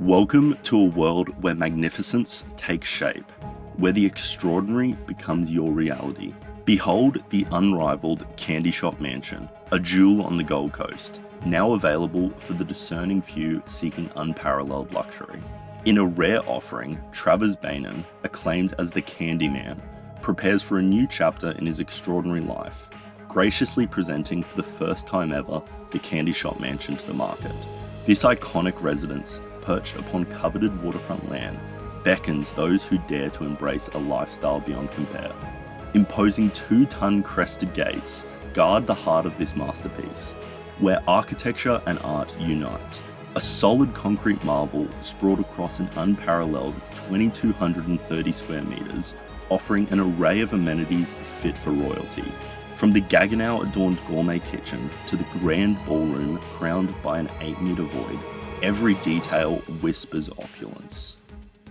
Welcome to a world where magnificence takes shape, where the extraordinary becomes your reality. Behold the unrivaled Candy Shop Mansion, a jewel on the Gold Coast, now available for the discerning few seeking unparalleled luxury. In a rare offering, Travers Beynon, acclaimed as the Candyman, prepares for a new chapter in his extraordinary life, graciously presenting for the first time ever the Candy Shop Mansion to the market. This iconic residence, perched upon coveted waterfront land, beckons those who dare to embrace a lifestyle beyond compare. Imposing 2-ton crested gates guard the heart of this masterpiece, where architecture and art unite. A solid concrete marvel sprawled across an unparalleled 2,230 square meters, offering an array of amenities fit for royalty. From the Gaggenau-adorned gourmet kitchen to the grand ballroom crowned by an 8-meter void, every detail whispers opulence.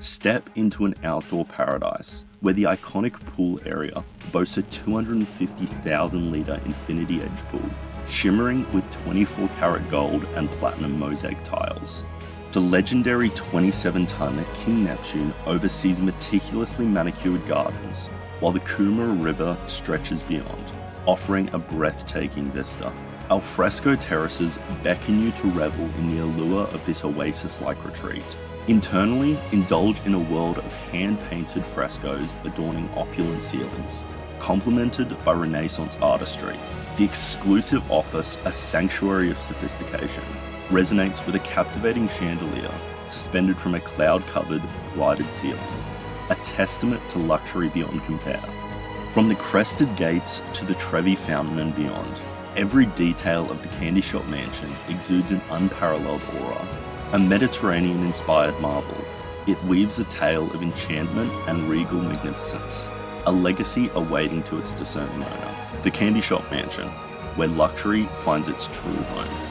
Step into an outdoor paradise where the iconic pool area boasts a 250,000-litre infinity edge pool, shimmering with 24-karat gold and platinum mosaic tiles. The legendary 27-ton King Neptune oversees meticulously manicured gardens, while the Coomera River stretches beyond, offering a breathtaking vista. Alfresco terraces beckon you to revel in the allure of this oasis-like retreat. Internally, indulge in a world of hand-painted frescoes adorning opulent ceilings, complemented by Renaissance artistry. The exclusive office, a sanctuary of sophistication, resonates with a captivating chandelier suspended from a cloud-covered, glided ceiling, a testament to luxury beyond compare. From the crested gates to the Trevi Fountain and beyond, every detail of the Candy Shop Mansion exudes an unparalleled aura. A Mediterranean-inspired marvel, it weaves a tale of enchantment and regal magnificence, a legacy awaiting to its discerning owner. The Candy Shop Mansion, where luxury finds its true home.